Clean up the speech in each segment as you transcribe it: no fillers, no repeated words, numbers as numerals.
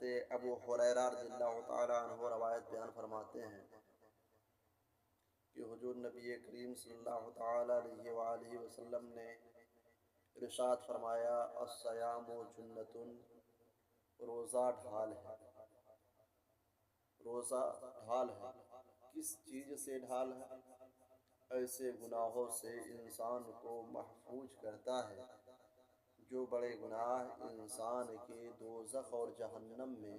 ابو ہریرہ رضی اللہ تعالیٰ عنہ روایت بیان فرماتے ہیں کہ حضور نبی کریم صلی اللہ تعالیٰ علیہ وآلہ وسلم نے ارشاد فرمایا الصیام جنۃ، روزہ ڈھال ہے۔ روزہ ڈھال ہے، کس چیز سے ڈھال ہے؟ ایسے گناہوں سے انسان کو محفوظ کرتا ہے جو بڑے گناہ انسان کے دوزخ اور جہنم میں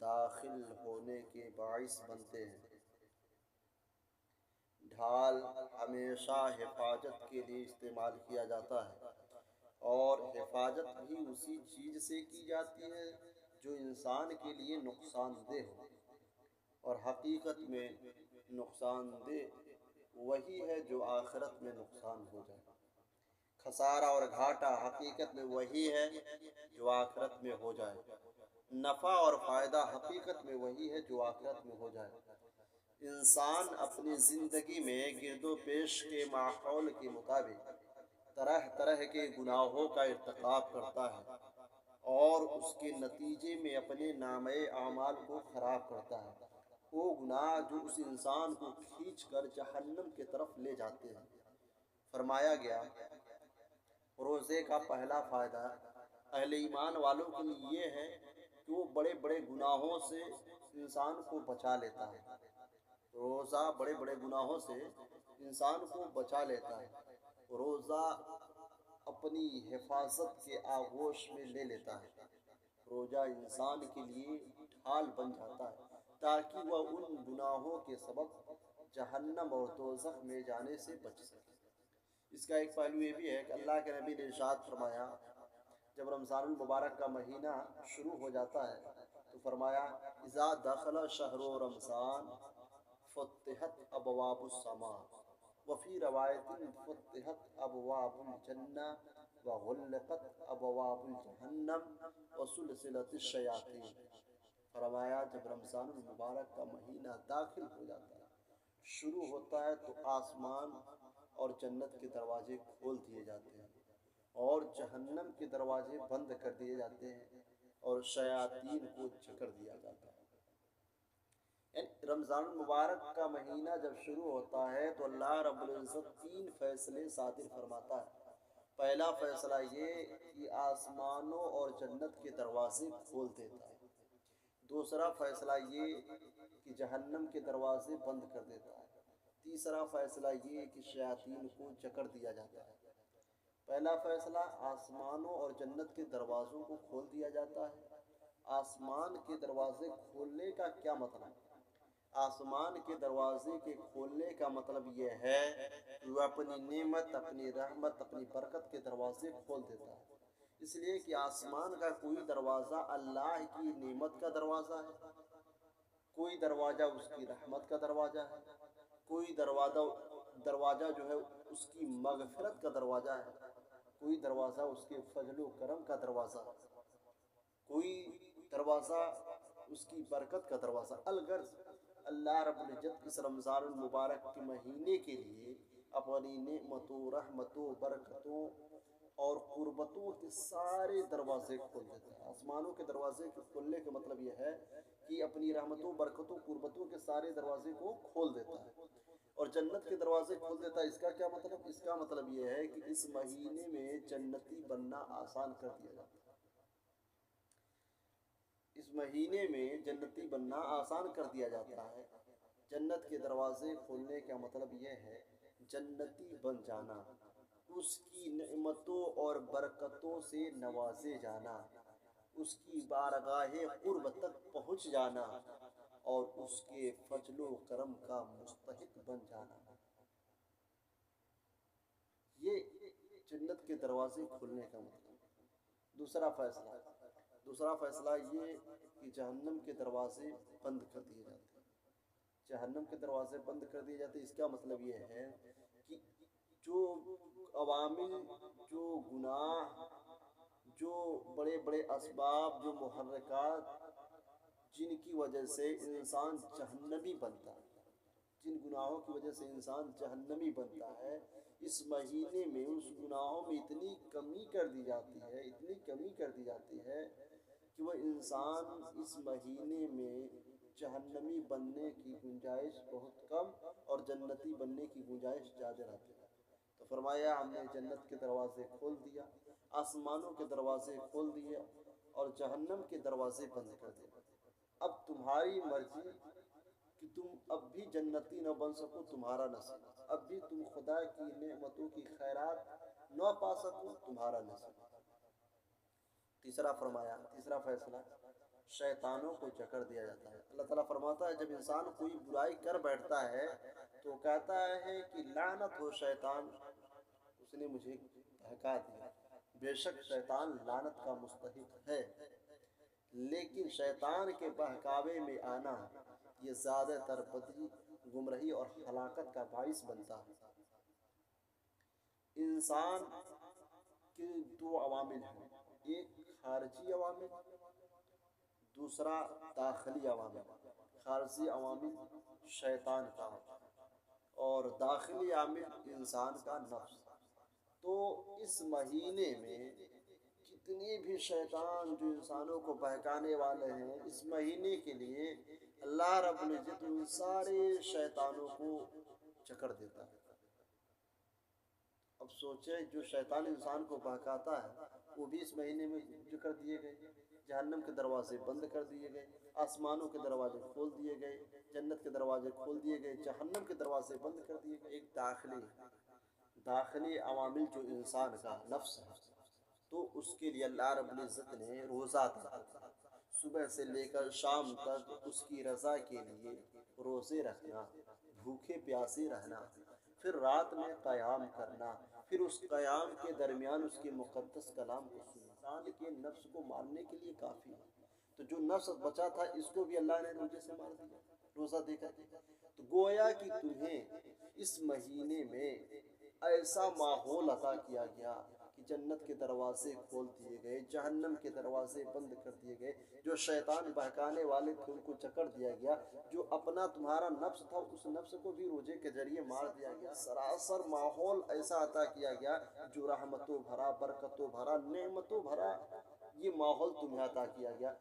داخل ہونے کے باعث بنتے ہیں۔ ڈھال ہمیشہ حفاظت کے لیے استعمال کیا جاتا ہے، اور حفاظت بھی اسی چیز سے کی جاتی ہے جو انسان کے لیے نقصان دہ ہو، اور حقیقت میں نقصان دہ وہی ہے جو آخرت میں نقصان ہو جائے۔ خسارہ اور گھاٹا حقیقت میں وہی ہے جو آخرت میں ہو جائے۔ نفع اور فائدہ حقیقت میں وہی ہے جو آخرت میں ہو جائے۔ انسان اپنی زندگی میں گرد و پیش کے ماحول کے مطابق طرح طرح کے گناہوں کا ارتکاب کرتا ہے، اور اس کے نتیجے میں اپنے نامہ اعمال کو خراب کرتا ہے۔ وہ گناہ جو اس انسان کو کھینچ کر جہنم کی طرف لے جاتے ہیں۔ فرمایا گیا روزے کا پہلا فائدہ اہل ایمان والوں کے لیے یہ ہے کہ وہ بڑے بڑے گناہوں سے انسان کو بچا لیتا ہے۔ روزہ بڑے بڑے گناہوں سے انسان کو بچا لیتا ہے۔ روزہ اپنی حفاظت کے آغوش میں لے لیتا ہے۔ روزہ انسان کے لیے ڈھال بن جاتا ہے تاکہ وہ ان گناہوں کے سبب جہنم اور دوزخ میں جانے سے بچ سکے۔ اس کا ایک پہلو یہ بھی ہے کہ اللہ کے نبی نے ارشاد فرمایا، جب رمضان المبارک کا مہینہ شروع ہو جاتا ہے تو فرمایا اذا دخل شہر رمضان فتحت ابواب السماء وفی روایت فتحت ابواب الجنہ وغلقت ابواب الجہنم وسلسلت الشیاطین۔ فرمایا جب رمضان المبارک کا مہینہ داخل ہو جاتا ہے، شروع ہوتا ہے، تو آسمان اور جنت کے دروازے کھول دیے جاتے ہیں، اور جہنم کے دروازے بند کر دیے جاتے ہیں، اور شیاطین کو جکڑ دیا جاتا ہے۔ یعنی رمضان المبارک کا مہینہ جب شروع ہوتا ہے تو اللہ رب العزت 3 فیصلے صادر فرماتا ہے۔ پہلا فیصلہ یہ کہ آسمانوں اور جنت کے دروازے کھول دیتا ہے۔ دوسرا فیصلہ یہ کہ جہنم کے دروازے بند کر دیتا ہے۔ تیسرا فیصلہ یہ کہ شیاطین کو جکڑ دیا جاتا ہے۔ پہلا فیصلہ آسمانوں اور جنت کے دروازوں کو کھول دیا جاتا ہے۔ آسمان کے دروازے کھولنے کا کیا مطلب؟ آسمان کے دروازے کے کھولنے کا مطلب یہ ہے کہ وہ اپنی نعمت، اپنی رحمت، اپنی برکت کے دروازے کھول دیتا ہے۔ اس لیے کہ آسمان کا کوئی دروازہ اللہ کی نعمت کا دروازہ ہے، کوئی دروازہ اس کی رحمت کا دروازہ ہے، کوئی دروازہ جو ہے اس کی مغفرت کا دروازہ ہے، کوئی دروازہ اس کے فضل و کرم کا دروازہ، کوئی دروازہ اس کی برکت کا دروازہ۔ الغرض اللہ رب العزت اس رمضان المبارک کے مہینے کے لیے اپنی نعمتوں، رحمتوں، برکتوں اور قربتوں کے سارے دروازے کھول دیتا ہے۔ آسمانوں کے دروازے کے کھولنے کا مطلب یہ ہے کہ اپنی رحمتوں، برکتوں، قربتوں کے سارے دروازے کو کھول دیتا ہے، اور جنت کے دروازے کھول دیتا ہے۔ اس کا کیا مطلب؟ اس کا مطلب یہ ہے کہ اس مہینے میں جنتی بننا آسان کر دیا جاتا ہے۔ اس مہینے میں جنتی بننا آسان کر دیا جاتا ہے۔ جنت کے دروازے کھولنے کا مطلب یہ ہے جنتی بن جانا، اس کی نعمتوں اور برکتوں سے نوازے جانا، اس کی بارگاہ قرب تک پہنچ جانا، اور اس کے فضل و کرم کا مستحق بن جانا۔ یہ جنت کے دروازے کھولنے کا مطلب۔ دوسرا فیصلہ یہ کہ جہنم کے دروازے بند کر دیے جاتے ہیں۔ جہنم کے دروازے بند کر دیے جاتے ہیں، اس کا مطلب یہ ہے کہ جو عوامل، جو گناہ، جو بڑے بڑے اسباب، جو محرکات جن کی وجہ سے انسان جہنمی بنتا ہے، جن گناہوں کی وجہ سے انسان جہنمی بنتا ہے، اس مہینے میں اس گناہوں میں اتنی کمی کر دی جاتی ہے کہ وہ انسان اس مہینے میں جہنمی بننے کی گنجائش بہت کم اور جنتی بننے کی گنجائش زیادہ رہتی ہے۔ تو فرمایا ہم نے جنت کے دروازے کھول دیا، آسمانوں کے دروازے کھول دیے اور جہنم کے دروازے بند کر دیے۔ اب تمہاری مرضی کہ تم اب بھی جنتی نہ بن سکو، تمہارا نصیب، اب بھی تم خدا کی نعمتوں کی خیرات نہ پا سکو، تمہارا نصیب۔ تیسرا فرمایا، تیسرا فیصلہ، شیطانوں کو جکڑ دیا جاتا ہے۔ اللہ تعالیٰ فرماتا ہے جب انسان کوئی برائی کر بیٹھتا ہے تو کہتا ہے کہ لعنت ہو شیطان، اس نے مجھے بہکا دیا۔ بے شک شیطان لعنت کا مستحق ہے، لیکن شیطان کے بہکاوے میں آنا یہ زیادہ تر بدی، گمراہی اور ہلاکت کا باعث بنتا ہے۔ انسان کے دو عوامل ہیں، ایک خارجی عوامل، دوسرا داخلی عوامل۔ خارجی عوامل شیطان کا اور داخلی عامل انسان کا نفس۔ تو اس مہینے میں جتنے بھی شیطان جو انسانوں کو بہکانے والے ہیں، اس مہینے کے لیے اللہ رب العزت ان سارے شیطانوں کو جکڑ دیتا ہے۔ اب سوچے جو شیطان انسان کو بہکاتا ہے وہ بھی اس مہینے میں جکڑ دیے گئے، جہنم کے دروازے بند کر دیے گئے، آسمانوں کے دروازے کھول دیے گئے، جنت کے دروازے کھول دیے گئے، جہنم کے دروازے بند کر دیے گئے۔ ایک داخلی عوامل جو انسان کا نفس ہے، تو اس کے لیے اللہ رب العزت نے روزہ دیا، صبح سے لے کر شام تک اس کی رضا کے لیے روزے رکھنا، بھوکے پیاسے رہنا، پھر رات میں قیام کرنا، پھر اس قیام کے درمیان اس کے مقدس کلام کو سننا۔ انسان کے نفس کو مارنے کے لیے کافی ہے، تو جو نفس بچا تھا اس کو بھی اللہ نے روزے سے مار دیا، روزہ دے کر۔ تو گویا کہ تمہیں اس مہینے میں ایسا ماحول عطا کیا گیا کہ جنت کے دروازے کھول دیے گئے، جہنم کے دروازے بند کر دیے گئے، جو شیطان بہکانے والے تھے ان کو جکڑ دیا گیا، جو اپنا تمہارا نفس تھا اس نفس کو بھی روزے کے ذریعے مار دیا گیا۔ سراسر ماحول ایسا عطا کیا گیا جو رحمتوں بھرا، برکتوں بھرا، نعمتوں بھرا یہ ماحول تمہیں عطا کیا گیا۔